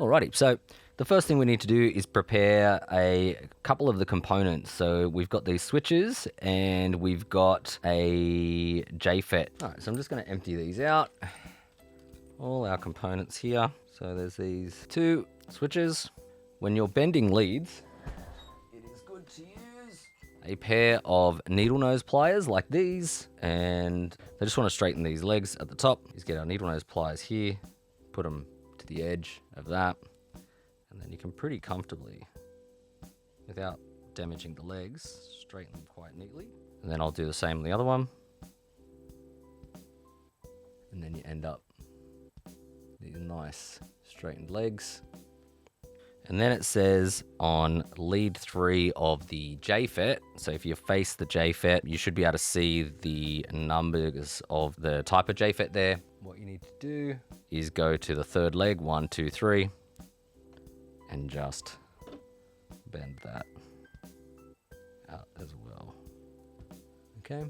Alrighty, so the first thing we need to do is prepare a couple of the components. So we've got these switches and we've got a JFET. Alright, so I'm just going to empty these out. All our components here. So there's these two switches. When you're bending leads, it is good to use a pair of needle nose pliers like these. And I just want to straighten these legs at the top. Just get our needle nose pliers here, put them to the edge of that, and then you can pretty comfortably, without damaging the legs, straighten them quite neatly. And then I'll do the same on the other one, and then you end up these nice straightened legs. And then it says on lead 3 of the JFET, so if you face the JFET, you should be able to see the numbers of the type of JFET there. What you need to do is go to the third leg, 1, 2, 3, and just bend that out as well. Okay.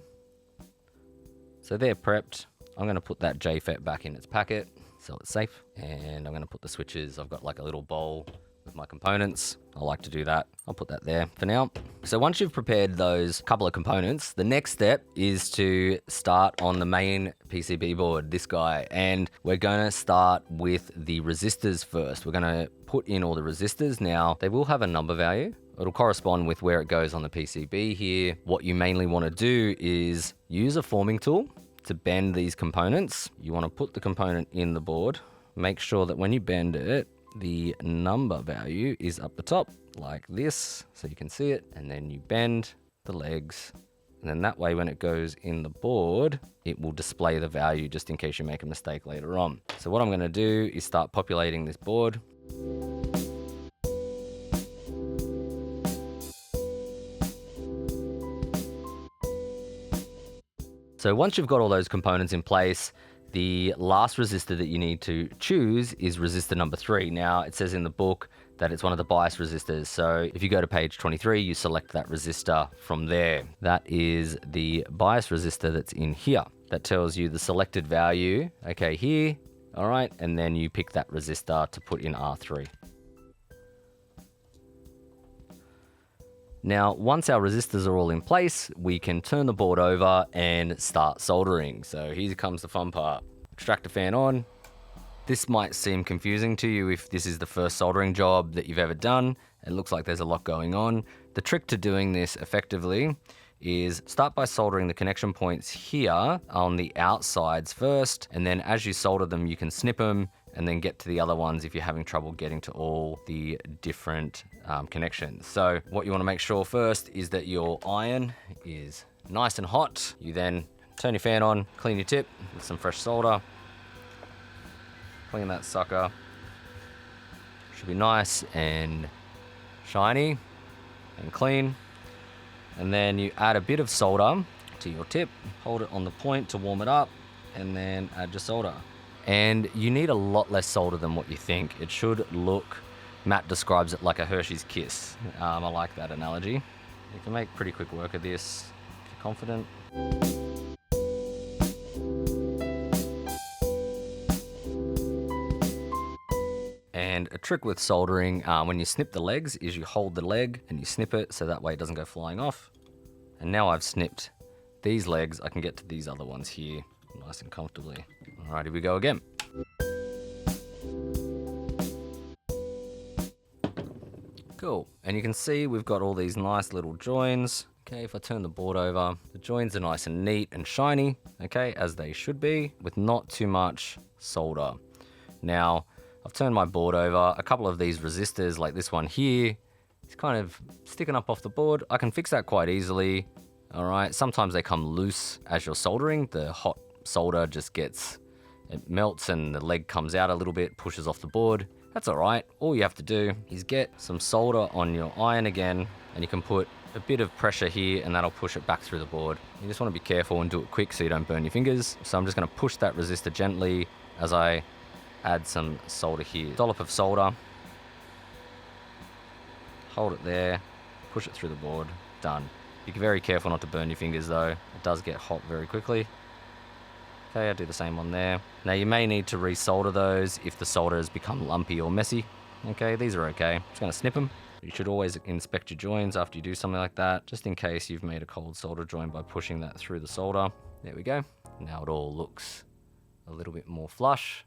So they're prepped. I'm going to put that JFET back in its packet so it's safe. And I'm going to put the switches. I've got like a little bowl with my components. I like to do that. I'll put that there for now. So once you've prepared those couple of components, the next step is to start on the main PCB board, this guy. And we're going to start with the resistors first. We're going to put in all the resistors. Now, they will have a number value. It'll correspond with where it goes on the PCB here. What you mainly want to do is use a forming tool to bend these components. You want to put the component in the board. Make sure that when you bend it, the number value is up the top like this, so you can see it, and then you bend the legs, and then that way when it goes in the board, it will display the value just in case you make a mistake later on. So what I'm going to do is start populating this board. So once you've got all those components in place, the last resistor that you need to choose is resistor number 3. Now, it says in the book that it's one of the bias resistors. So if you go to page 23, you select that resistor from there. That is the bias resistor that's in here. That tells you the selected value, okay, here, all right, and then you pick that resistor to put in R3. Now, once our resistors are all in place, we can turn the board over and start soldering. So here comes the fun part. Extractor fan on. This might seem confusing to you if this is the first soldering job that you've ever done. It looks like there's a lot going on. The trick to doing this effectively is start by soldering the connection points here on the outsides first, and then as you solder them, you can snip them and then get to the other ones if you're having trouble getting to all the different connections. So what you want to make sure first is that your iron is nice and hot. You then turn your fan on, clean your tip with some fresh solder. Clean that sucker. Should be nice and shiny and clean. And then you add a bit of solder to your tip, hold it on the point to warm it up, and then add your solder. And you need a lot less solder than what you think. It should look, Matt describes it like a Hershey's Kiss. I like that analogy. You can make pretty quick work of this if you're confident. And a trick with soldering, when you snip the legs, is you hold the leg and you snip it so that way it doesn't go flying off. And now I've snipped these legs, I can get to these other ones here nice and comfortably. All right, here we go again. Cool, and you can see we've got all these nice little joins. Okay, if I turn the board over, the joins are nice and neat and shiny, okay, as they should be, with not too much solder. Now, I've turned my board over. A couple of these resistors, like this one here, it's kind of sticking up off the board. I can fix that quite easily, all right? Sometimes they come loose as you're soldering. The hot solder just gets, it melts and the leg comes out a little bit, pushes off the board. That's all right. All you have to do is get some solder on your iron again, and you can put a bit of pressure here and that'll push it back through the board. You just want to be careful and do it quick so you don't burn your fingers. So I'm just going to push that resistor gently as I add some solder here. Dollop of solder. Hold it there, push it through the board, done. Be very careful not to burn your fingers though. It does get hot very quickly. Okay, I'll do the same one there. Now you may need to resolder those if the solder has become lumpy or messy. Okay, these are okay. Just gonna snip them. You should always inspect your joins after you do something like that, just in case you've made a cold solder joint by pushing that through the solder. There we go. Now it all looks a little bit more flush.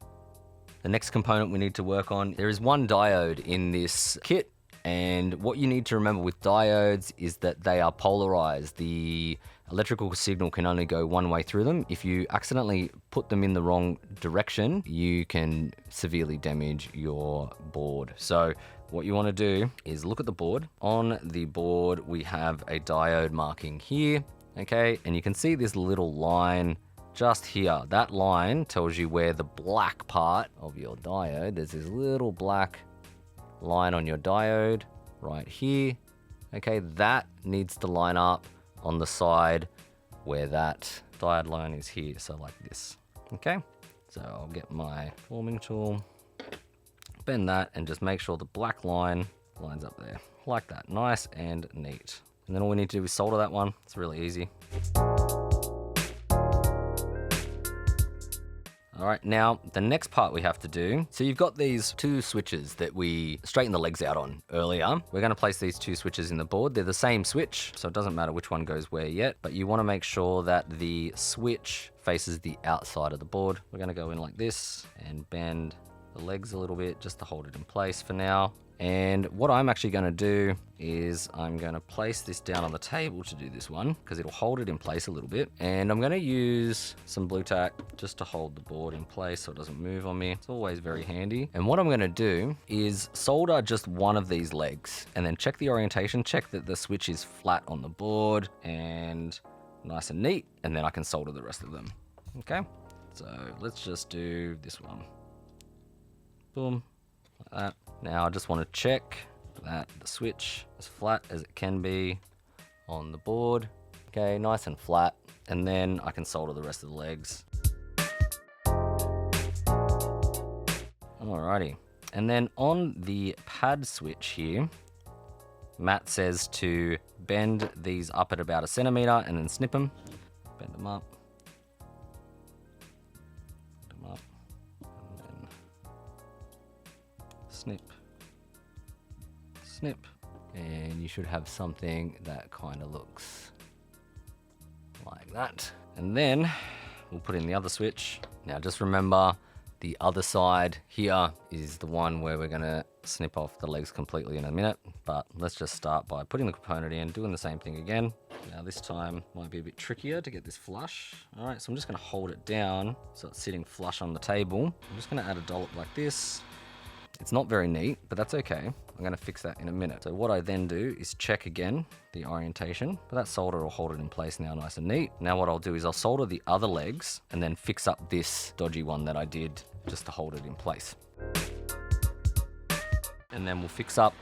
The next component we need to work on, there is one diode in this kit, and what you need to remember with diodes is that they are polarized. The electrical signal can only go one way through them. If you accidentally put them in the wrong direction, you can severely damage your board. So what you want to do is look at the board. On the board, we have a diode marking here, okay? And you can see this little line just here. That line tells you where the black part of your diode, there's this little black line on your diode right here. Okay, that needs to line up on the side where that diode line is here. So like this, okay? So I'll get my forming tool, bend that, and just make sure the black line lines up there like that, nice and neat. And then all we need to do is solder that one. It's really easy. All right, now the next part we have to do, so you've got these two switches that we straightened the legs out on earlier. We're gonna place these two switches in the board. They're the same switch, so it doesn't matter which one goes where yet, but you wanna make sure that the switch faces the outside of the board. We're gonna go in like this and bend the legs a little bit just to hold it in place for now. And what I'm actually gonna do is I'm gonna place this down on the table to do this one because it'll hold it in place a little bit. And I'm gonna use some blue tack just to hold the board in place so it doesn't move on me. It's always very handy. And what I'm gonna do is solder just one of these legs and then check the orientation, check that the switch is flat on the board and nice and neat. And then I can solder the rest of them. Okay, so let's just do this one. Boom, like that. Now I just want to check that the switch is flat as it can be on the board. Okay, nice and flat. And then I can solder the rest of the legs. Alrighty. And then on the pad switch here, Matt says to bend these up at about 1 centimeter and then snip them. Bend them up. Bend them up. And then snip. Snip. And you should have something that kind of looks like that. And then we'll put in the other switch. Now just remember the other side here is the one where we're gonna snip off the legs completely in a minute, but let's just start by putting the component in, doing the same thing again. Now this time might be a bit trickier to get this flush. All right, so I'm just gonna hold it down so it's sitting flush on the table. I'm just gonna add a dollop like this. It's not very neat, but that's okay. I'm gonna fix that in a minute. So what I then do is check again the orientation, but that solder will hold it in place now nice and neat. Now what I'll do is I'll solder the other legs and then fix up this dodgy one that I did just to hold it in place. And then we'll fix up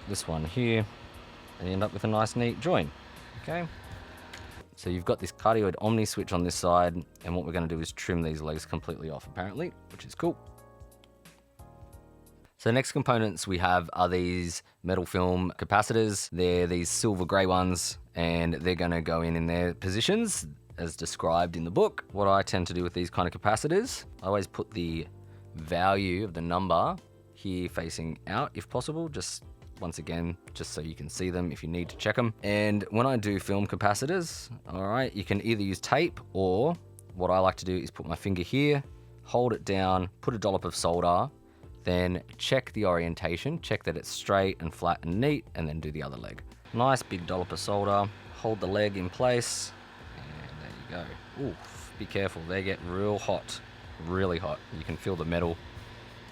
this one here and end up with a nice neat join, okay? So you've got this cardioid omni switch on this side, and what we're gonna do is trim these legs completely off apparently, which is cool. So next components we have are these metal film capacitors. They're these silver gray ones, and they're gonna go in their positions as described in the book. What I tend to do with these kind of capacitors, I always put the value of the number here facing out if possible, just once again, just so you can see them if you need to check them. And when I do film capacitors, all right, you can either use tape, or what I like to do is put my finger here, hold it down, put a dollop of solder, then check the orientation, check that it's straight and flat and neat, and then do the other leg. Nice big dollop of solder, hold the leg in place, and there you go. Oof, be careful, they get real hot, really hot. You can feel the metal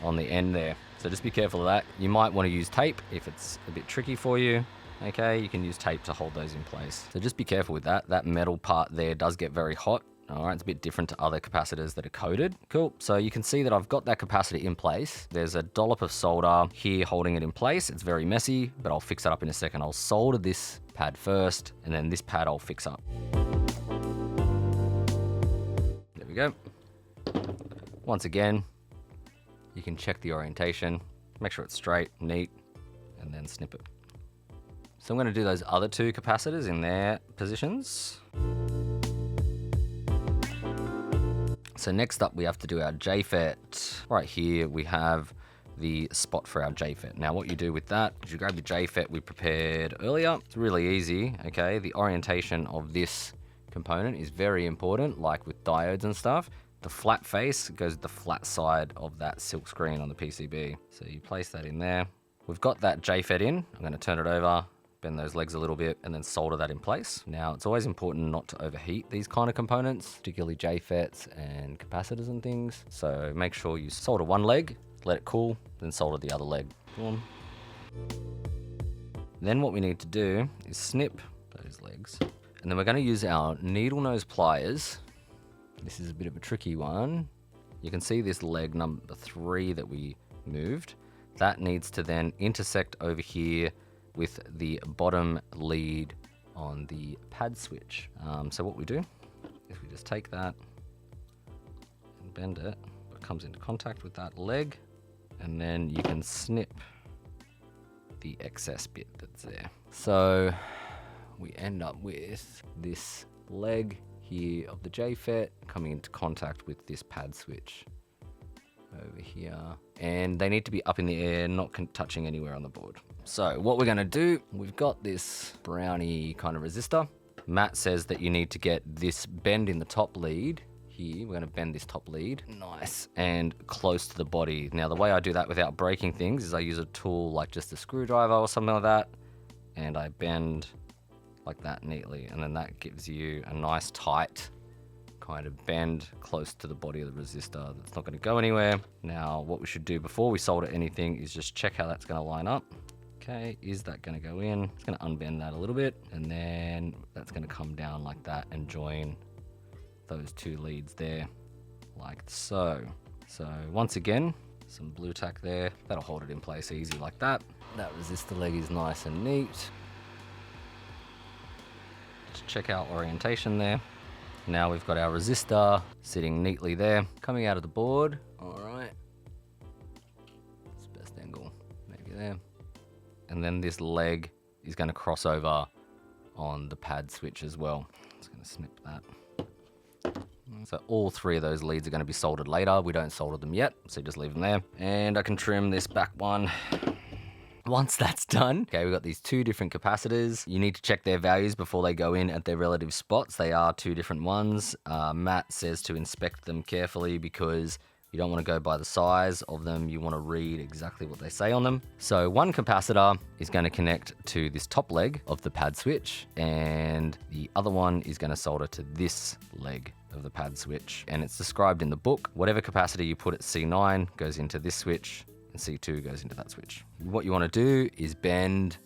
on the end there. So just be careful of that. You might want to use tape if it's a bit tricky for you. Okay, you can use tape to hold those in place. So just be careful with that. That metal part there does get very hot. All right, it's a bit different to other capacitors that are coated. Cool, so you can see that I've got that capacitor in place. There's a dollop of solder here holding it in place. It's very messy, but I'll fix it up in a second. I'll solder this pad first, and then this pad I'll fix up. There we go. Once again, you can check the orientation, make sure it's straight, neat, and then snip it. So I'm gonna do those other two capacitors in their positions. So next up we have to do our JFET. Right here we have the spot for our JFET. Now what you do with that is you grab your JFET we prepared earlier. It's really easy, okay? The orientation of this component is very important, like with diodes and stuff. The flat face goes to the flat side of that silk screen on the PCB. So you place that in there. We've got that JFET in. I'm going to turn it over, bend those legs a little bit, and then solder that in place. Now, it's always important not to overheat these kind of components, particularly JFETs and capacitors and things. So make sure you solder one leg, let it cool, then solder the other leg. Boom. Then what we need to do is snip those legs. And then we're going to use our needle nose pliers. This is a bit of a tricky one. You can see this leg number 3 that we moved. That needs to then intersect over here with the bottom lead on the pad switch. So what we do is we just take that and bend it. It comes into contact with that leg, and then you can snip the excess bit that's there. So we end up with this leg here of the JFET coming into contact with this pad switch over here, and they need to be up in the air, not touching anywhere on the board. So what we're going to do, we've got this brownie kind of resistor. Matt says that you need to get this bend in the top lead here. We're going to bend this top lead nice and close to the body. Now the way I do that without breaking things is I use a tool like just a screwdriver or something like that, and I bend like that neatly, and then that gives you a nice tight kind of bend close to the body of the resistor that's not going to go anywhere. Now what we should do before we solder anything is just check how that's going to line up. Okay, is that going to go in? It's going to unbend that a little bit, and then that's going to come down like that and join those two leads there like so. So once again, some blue tack there, that'll hold it in place easy like that. That resistor leg is nice and neat. Just check our orientation there. Now we've got our resistor sitting neatly there, coming out of the board. All right, it's best angle, maybe there. And then this leg is going to cross over on the pad switch as well. Just going to snip that. So all 3 of those leads are going to be soldered later. We don't solder them yet, so just leave them there. And I can trim this back one. Once that's done, okay, we've got these 2 different capacitors. You need to check their values before they go in at their relative spots. They are 2 different ones. Matt says to inspect them carefully because you don't want to go by the size of them. You want to read exactly what they say on them. So one capacitor is going to connect to this top leg of the pad switch, and the other one is going to solder to this leg of the pad switch. And it's described in the book. Whatever capacitor you put at C9 goes into this switch, and C2 goes into that switch. What you want to do is bend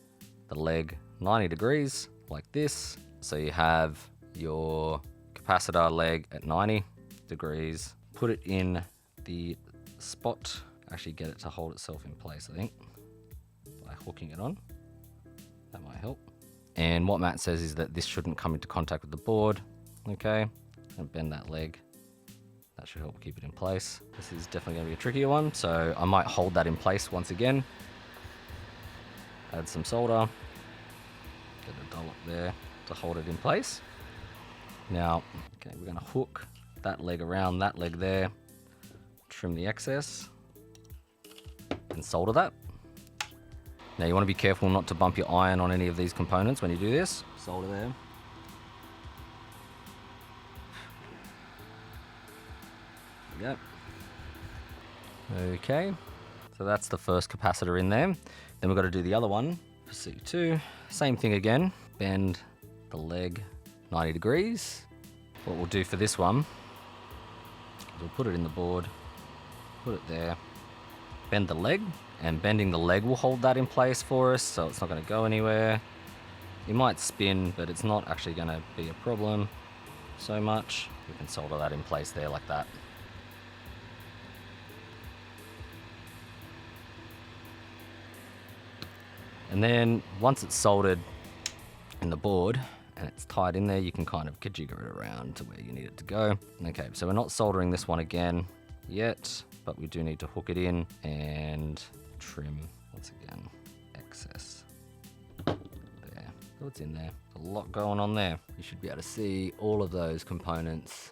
the leg 90 degrees like this. So you have your capacitor leg at 90 degrees. Put it in the spot. Actually get it to hold itself in place, I think, by hooking it on. That might help. And what Matt says is that this shouldn't come into contact with the board. Okay, and bend that leg. That should help keep it in place. This is definitely going to be a trickier one, so I might hold that in place once again. Add some solder. Get a dollop there to hold it in place. Now, okay, we're going to hook that leg around that leg there. Trim the excess. And solder that. Now you want to be careful not to bump your iron on any of these components when you do this. Solder there. Yep. Okay, so that's the first capacitor in there. Then we've got to do the other one for C2. Same thing again, bend the leg 90 degrees. What we'll do for this one is we'll put it in the board, put it there, bend the leg, and bending the leg will hold that in place for us, so it's not going to go anywhere. It might spin, but it's not actually going to be a problem so much. We can solder that in place there like that. And then once it's soldered in the board and it's tied in there, you can kind of kajigger it around to where you need it to go. Okay, so we're not soldering this one again yet, but we do need to hook it in and trim, once again, excess. There, so it's in there. There's a lot going on there. You should be able to see all of those components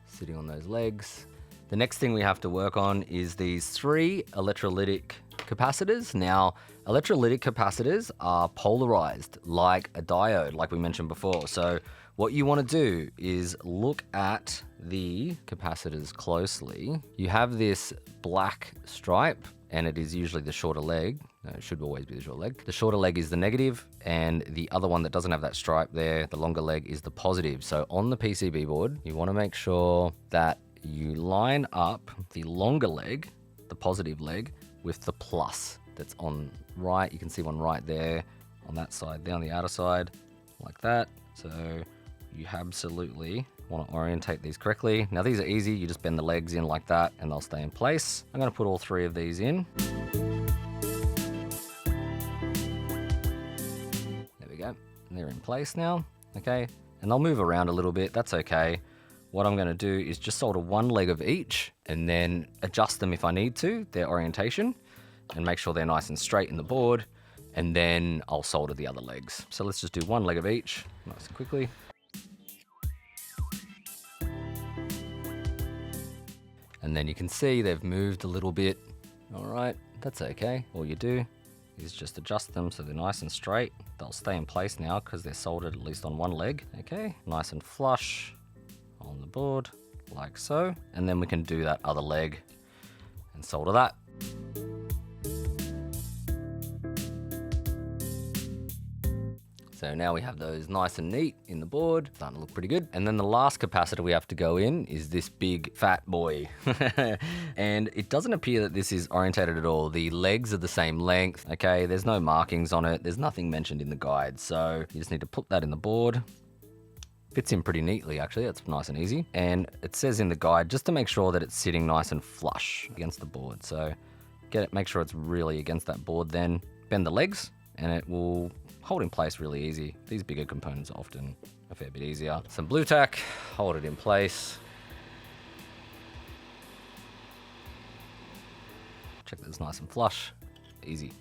sitting on those legs. The next thing we have to work on is these 3 electrolytic capacitors. Now, electrolytic capacitors are polarized like a diode, like we mentioned before. So what you want to do is look at the capacitors closely. You have this black stripe, and it is usually the shorter leg. No, it should always be the shorter leg. The shorter leg is the negative, and the other one that doesn't have that stripe there, the longer leg, is the positive. So on the PCB board, you want to make sure that you line up the longer leg, the positive leg, with the plus that's on right. You can see one right there on that side, down the outer side, like that. So you absolutely want to orientate these correctly. Now these are easy. You just bend the legs in like that and they'll stay in place. I'm going to put all 3 of these in. There we go. And they're in place now. Okay. And they'll move around a little bit. That's okay. What I'm going to do is just solder one leg of each and then adjust them if I need to, their orientation, and make sure they're nice and straight in the board. And then I'll solder the other legs. So let's just do one leg of each nice and quickly. And then you can see they've moved a little bit. All right, that's okay. All you do is just adjust them so they're nice and straight. They'll stay in place now because they're soldered at least on one leg. Okay, nice and flush on the board, like so. And then we can do that other leg and solder that. So now we have those nice and neat in the board, starting to look pretty good. And then the last capacitor we have to go in is this big fat boy. And it doesn't appear that this is orientated at all. The legs are the same length, okay? There's no markings on it. There's nothing mentioned in the guide. So you just need to put that in the board. Fits in pretty neatly, actually. That's nice and easy. And it says in the guide, just to make sure that it's sitting nice and flush against the board. So make sure it's really against that board, then bend the legs and it will hold in place really easy. These bigger components are often a fair bit easier. Some blue tack, hold it in place. Check that it's nice and flush, easy.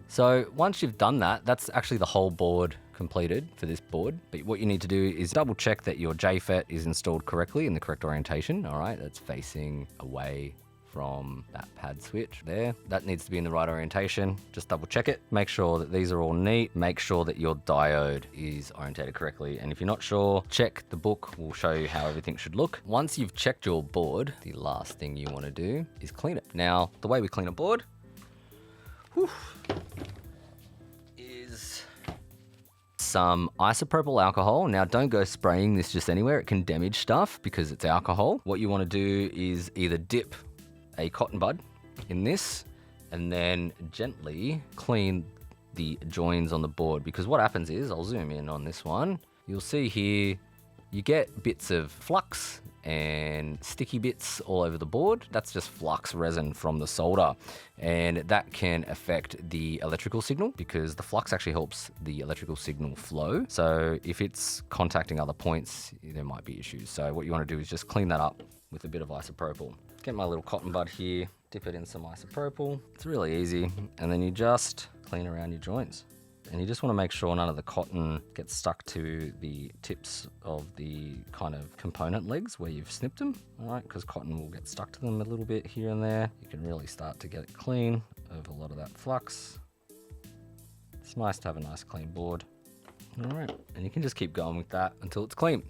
So once you've done that, that's actually the whole board completed for this board. But what you need to do is double check that your JFET is installed correctly in the correct orientation. All right, that's facing away from that pad switch there. That needs to be in the right orientation. Just double check it. Make sure that these are all neat. Make sure that your diode is orientated correctly. And if you're not sure, check the book. We'll show you how everything should look. Once you've checked your board, the last thing you want to do is clean it. Now, the way we clean a board is some isopropyl alcohol. Now, don't go spraying this just anywhere. It can damage stuff because it's alcohol. What you want to do is either dip a cotton bud in this and then gently clean the joins on the board, because what happens is, I'll zoom in on this one, you'll see here you get bits of flux and sticky bits all over the board. That's just flux resin from the solder, and that can affect the electrical signal because the flux actually helps the electrical signal flow. So if it's contacting other points, there might be issues. So what you want to do is just clean that up with a bit of isopropyl. Get my little cotton bud here, dip it in some isopropyl. It's really easy. And then you just clean around your joints. And you just want to make sure none of the cotton gets stuck to the tips of the kind of component legs where you've snipped them, all right? Because cotton will get stuck to them a little bit here and there. You can really start to get it clean of a lot of that flux. It's nice to have a nice clean board. All right, and you can just keep going with that until it's clean.